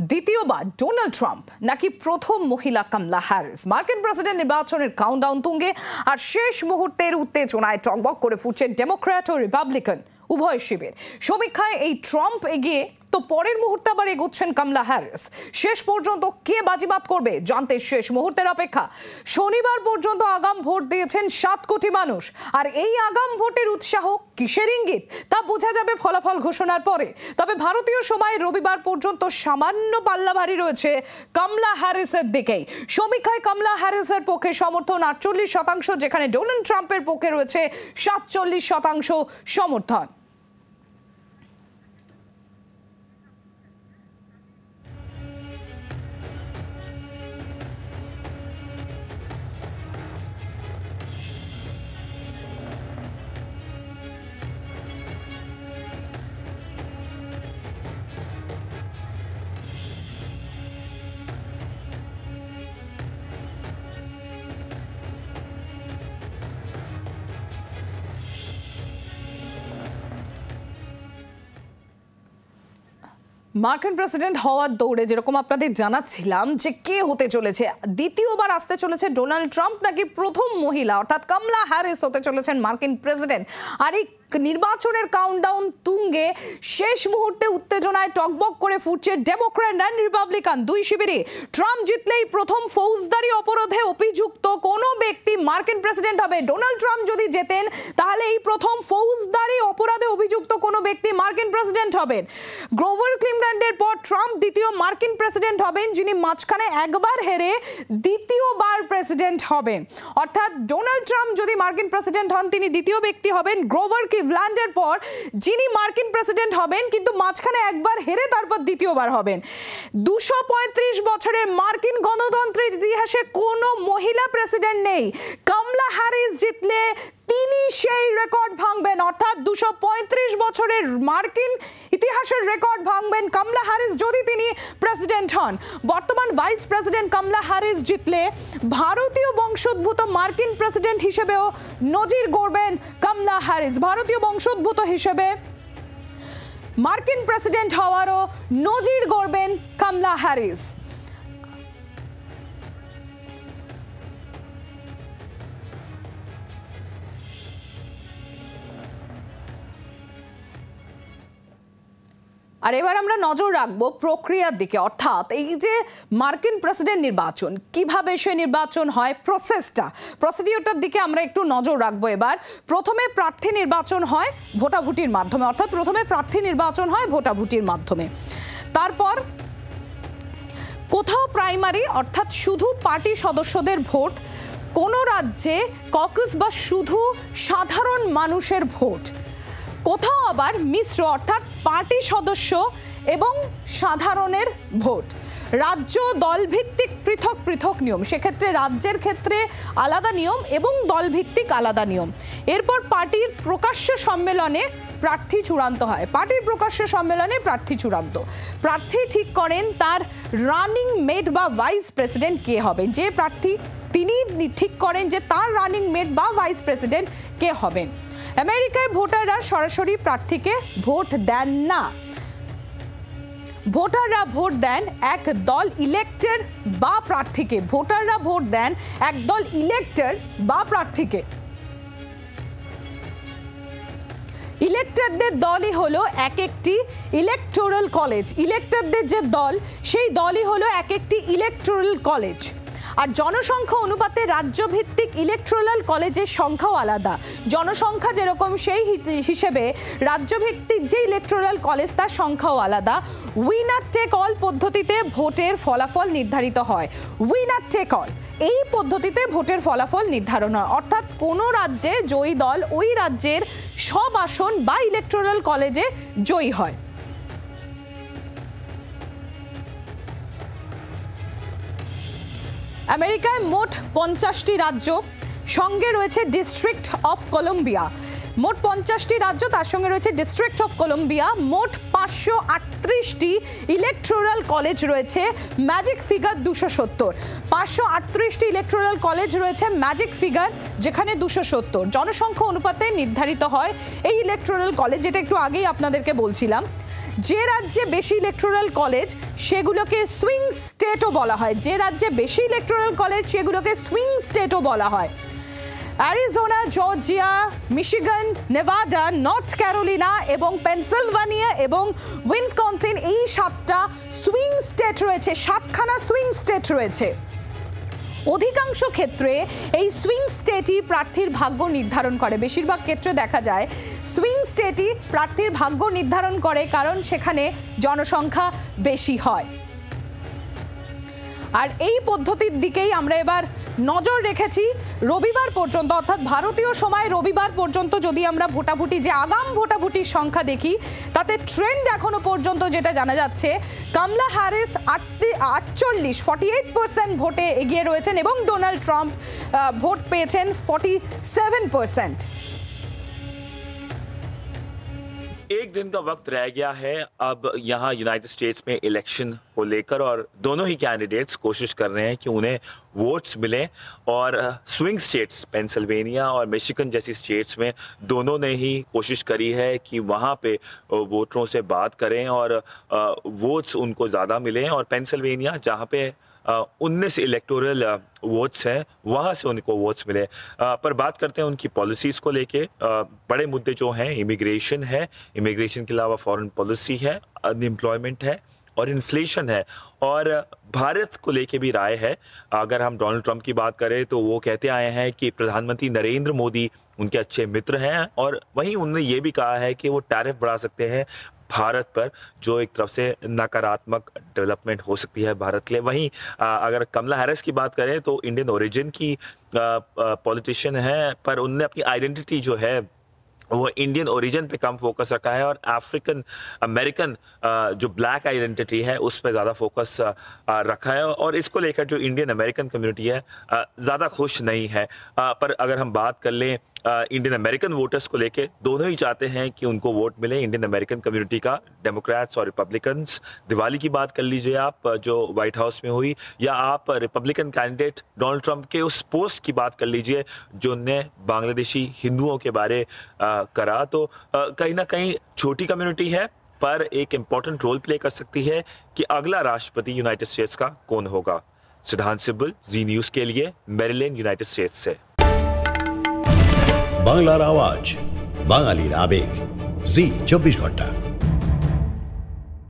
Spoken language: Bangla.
দ্বিতীয়বার ডোনাল্ড ট্রাম্প নাকি প্রথম মহিলা কামলা হ্যারিস? মার্কিন প্রেসিডেন্ট নির্বাচনের কাউন্টডাউন তুঙ্গে, আর শেষ মুহূর্তের উত্তেজনায় টকবক করে ফুটছে ডেমোক্র্যাট ও রিপাবলিকান উভয় শিবির। সমীক্ষায় এই ট্রাম্প এগিয়ে, তো পরের মুহূর্তে আবার এগোচ্ছেন কামলা হ্যারিস। শেষ পর্যন্ত কে বাজিমাত করবে জানতে শেষ মুহূর্তের অপেক্ষা। শনিবার পর্যন্ত আগাম ভোট দিয়েছেন 7 কোটি মানুষ, আর এই আগাম ভোটের উৎসাহ কিসের ইঙ্গিত তা বোঝা যাবে ফলাফল ঘোষণার পরে। তবে ভারতীয় সময় রবিবার পর্যন্ত সামান্য পাল্লা ভারী রয়েছে কামলা হ্যারিসের দিকেই। সমীক্ষায় কামলা হ্যারিসের পক্ষে সমর্থন 48%, যেখানে ডোনাল্ড ট্রাম্পের পক্ষে রয়েছে 47% সমর্থন। মার্কিন প্রেসিডেন্ট হওয়ার দৌড়ে যেরকম আপনাদের জানাচ্ছিলাম যে কে হতে চলেছে, দ্বিতীয়বার আসতে চলেছে ডোনাল্ড ট্রাম্প নাকি প্রথম মহিলা অর্থাৎ কামলা হ্যারিস হতে চলেছেন মার্কিন প্রেসিডেন্ট। আর এই নির্বাচনের কাউন্টডাউন তুঙ্গে, শেষ মুহূর্তে উত্তেজনায় টকবক করে ফুটছে ডেমোক্র্যাট অ্যান্ড রিপাবলিকান দুই শিবিরই। ট্রাম্প জিতলেই প্রথম ফৌজদারি অপরাধে অভিযুক্ত কোনো ব্যক্তি মার্কিন প্রেসিডেন্ট হবে। ডোনাল্ড ট্রাম্প যদি জেতেন তাহলে এই প্রথম ফৌজদারি অপরাধে অভিযুক্ত কোনো ব্যক্তি মার্কিন প্রেসিডেন্ট হবেন। গ্রোভার ক্লিভল্যান্ডের পর ট্রাম্প দ্বিতীয় মার্কিন প্রেসিডেন্ট হবেন যিনি মাঝখানে একবার হেরে দ্বিতীয়বার প্রেসিডেন্ট হবেন। অর্থাৎ ডোনাল্ড ট্রাম্প যদি মার্কিন প্রেসিডেন্ট হন তিনি দ্বিতীয় ব্যক্তি হবেন গ্রোভার ক্লিভল্যান্ডের পর যিনি মার্কিন প্রেসিডেন্ট হবেন, কিন্তু মাঝখানে একবার হেরে তারপর দ্বিতীয়বার হবেন। 235 বছরের মার্কিন গণতন্ত্রের ইতিহাসে কোনো মহিলা প্রেসিডেন্ট নেই। কামলা হ্যারিস জিতলে তিনি সেই রেকর্ড ভাঙবেন, অর্থাৎ 235 বছরের মার্কিন ইতিহাসের রেকর্ড ভাঙবেন কামলা হ্যারিস যদি তিনি প্রেসিডেন্ট হন। বর্তমান ভাইস প্রেসিডেন্ট কামলা হ্যারিস জিতলে ভারতীয় বংশোদ্ভূত মার্কিন প্রেসিডেন্ট হিসেবেও নজির গড়বেন কামলা হ্যারিস। ভারতীয় বংশোদ্ভূত হিসেবে মার্কিন প্রেসিডেন্ট হওয়ারও নজির গড়বেন কামলা হ্যারিস। আর এবার আমরা নজর রাখবো প্রক্রিয়ার দিকে, অর্থাৎ এই যে মার্কিন প্রেসিডেন্ট নির্বাচন কিভাবে সে নির্বাচন হয়, প্রসিডিওরটার দিকে আমরা একটু নজর রাখবো। এবার প্রথমে প্রার্থী নির্বাচন হয় ভোটাভুটির মাধ্যমে, অর্থাৎ প্রথমে প্রার্থী নির্বাচন হয় ভোটাভুটির মাধ্যমে। তারপর কোথাও প্রাইমারি, অর্থাৎ শুধু পার্টি সদস্যদের ভোট, কোনো রাজ্যে ককাস বা শুধু সাধারণ মানুষের ভোট, কোথাও আবার মিশ্র, অর্থাৎ পার্টি সদস্য এবং সাধারণের ভোট। রাজ্য দলভিত্তিক পৃথক পৃথক নিয়ম, সেক্ষেত্রে রাজ্যের ক্ষেত্রে আলাদা নিয়ম এবং দলভিত্তিক আলাদা নিয়ম। এরপর পার্টির প্রকাশ্য সম্মেলনে প্রার্থী চূড়ান্ত হয়। পার্টির প্রকাশ্য সম্মেলনে প্রার্থী চূড়ান্ত, প্রার্থী ঠিক করেন তার রানিং মেট বা ভাইস প্রেসিডেন্ট কে হবে। যে প্রার্থী তিনি ঠিক করেন যে তার রানিং মেট বা ভাইস প্রেসিডেন্ট কে হবেন। আমেরিকায় ভোটাররা সরাসরি প্রার্থীকে ভোট দেন না, ভোটাররা ভোট দেন এক দল ইলেক্টেড বা প্রার্থীকে। ভোটাররা ভোট দেন এক দল ইলেক্টেড বা প্রার্থীকে। ইলেক্টেডদের দলই হলো এক একটি ইলেকটোরাল কলেজ। ইলেক্টেডদের যে দল, সেই দলই হলো এক একটি ইলেকটোরাল কলেজ। আর জনসংখ্যা অনুপাতে রাজ্যভিত্তিক ইলেকটোরাল কলেজের সংখ্যাও আলাদা। জনসংখ্যা যেরকম সেই হিসেবে রাজ্যভিত্তিক যে ইলেকটোরাল কলেজ তার সংখ্যাও আলাদা। উইনার টেক অল পদ্ধতিতে ভোটের ফলাফল নির্ধারিত হয়। উইনার টেক অল এই পদ্ধতিতে ভোটের ফলাফল নির্ধারণ হয়, অর্থাৎ কোনো রাজ্যে জয়ী দল ওই রাজ্যের সব আসন বা ইলেকটোরাল কলেজে জয়ী হয়। আমেরিকায় মোট 50টি রাজ্য, সঙ্গে রয়েছে ডিস্ট্রিক্ট অফ কলম্বিয়া। মোট 50টি রাজ্য, তার সঙ্গে রয়েছে ডিস্ট্রিক্ট অফ কলম্বিয়া। মোট 538টি ইলেকটোরাল কলেজ রয়েছে, ম্যাজিক ফিগার 270। 538টি ইলেকটোরাল কলেজ রয়েছে, ম্যাজিক ফিগার যেখানে 270। জনসংখ্যা অনুপাতে নির্ধারিত হয় এই ইলেকটোরাল কলেজ, যেটা একটু আগেই আপনাদেরকে বলছিলাম। যে রাজ্যে বেশি ইলেকটোরাল কলেজ সেগুলোকে সুইং স্টেটও বলা হয়, যে রাজ্যে বেশি ইলেকটোরাল কলেজ সেগুলোকে সুইং স্টেটও বলা হয়। Arizona, Georgia, Michigan, Nevada, North Carolina এবং পেনসিলভানিয়া এবং উইসকনসিন, এই 7টা সুইং স্টেট রয়েছে, 7খানা সুইং স্টেট রয়েছে। অধিকাংশ ক্ষেত্রে এই সুইং স্টেটই প্রার্থীর ভাগ্য নির্ধারণ করে। বেশিরভাগ ক্ষেত্রে দেখা যায় সুইং স্টেটই প্রার্থীর ভাগ্য নির্ধারণ করে, কারণ সেখানে জনসংখ্যা বেশি হয়। আর এই পদ্ধতির দিকেই আমরা এবার নজর রেখেছি রবিবার পর্যন্ত, অর্থাৎ ভারতীয় সময় রবিবার পর্যন্ত যদি আমরা ভোটাভুটি, যে আগাম ভোটাভুটির সংখ্যা দেখি, তাতে ট্রেন্ড এখনো পর্যন্ত যেটা জানা যাচ্ছে, কমলা হ্যারিস 48% ভোটে এগিয়ে রয়েছেন এবং ডোনাল্ড ট্রাম্প ভোট পেয়েছেন 47%। एक दिन का वक्त रह गया है अब यहाँ यूनाइटेड स्टेट्स में इलेक्शन को लेकर, और दोनों ही कैंडिडेट्स कोशिश कर रहे हैं कि उन्हें वोट्स मिलें। और स्विंग स्टेट्स पेंसिल्वेनिया और मिशिगन जैसी स्टेट्स में दोनों ने ही कोशिश करी है कि वहाँ पे वोटरों से बात करें और वोट्स उनको ज़्यादा मिलें। और पेंसिल्वेनिया जहाँ पे 19 इलेक्टोरल वोट्स हैं, वहाँ से उनको वोट्स मिले। पर बात करते हैं उनकी पॉलिसीज़ को लेके। बड़े मुद्दे जो हैं, इमिग्रेशन है, इमिग्रेशन के अलावा फॉरेन पॉलिसी है, अनएम्प्लॉयमेंट है और इन्फ्लेशन है। और भारत को लेके भी राय है। अगर हम डोनाल्ड ट्रंप की बात करें तो वो कहते आए हैं कि प्रधानमंत्री नरेंद्र मोदी उनके अच्छे मित्र हैं, और वहीं उन्होंने ये भी कहा है कि वो टैरिफ बढ़ा सकते हैं भारत पर, जो एक तरफ से नकारात्मक डेवलपमेंट हो सकती है भारत के लिए। वहीं अगर कमला हैरिस की बात करें तो इंडियन ओरिजिन की पॉलिटिशियन है, पर उन्होंने अपनी आइडेंटिटी जो है वो इंडियन ओरिजिन पे कम फोकस रखा है, और अफ्रीकन अमेरिकन जो ब्लैक आइडेंटिटी है उस पर ज़्यादा फोकस रखा है। और इसको लेकर जो इंडियन अमेरिकन कम्युनिटी है ज़्यादा खुश नहीं है। पर अगर हम बात कर लें इंडियन अमेरिकन वोटर्स को लेके, दोनों ही चाहते हैं कि उनको वोट मिले, इंडियन अमेरिकन कम्युनिटी का, डेमोक्रेट्स और रिपब्लिकन्स। दिवाली की बात कर लीजिए आप जो वाइट हाउस में हुई, या आप रिपब्लिकन कैंडिडेट डोनाल्ड ट्रंप के उस पोस्ट की बात कर लीजिए जो उनने बांग्लादेशी हिंदुओं के बारे करा। तो कहीं ना कहीं छोटी कम्युनिटी है, पर एक इम्पॉर्टेंट रोल प्ले कर सकती है कि अगला राष्ट्रपति यूनाइटेड स्टेट्स का कौन होगा। सिद्धांत सिब्बल, जी न्यूज़ के लिए, मैरीलैंड, यूनाइटेड स्टेट्स से। বাংলার আওয়াজ, বাঙালির আবেগ, জি 24 ঘন্টা।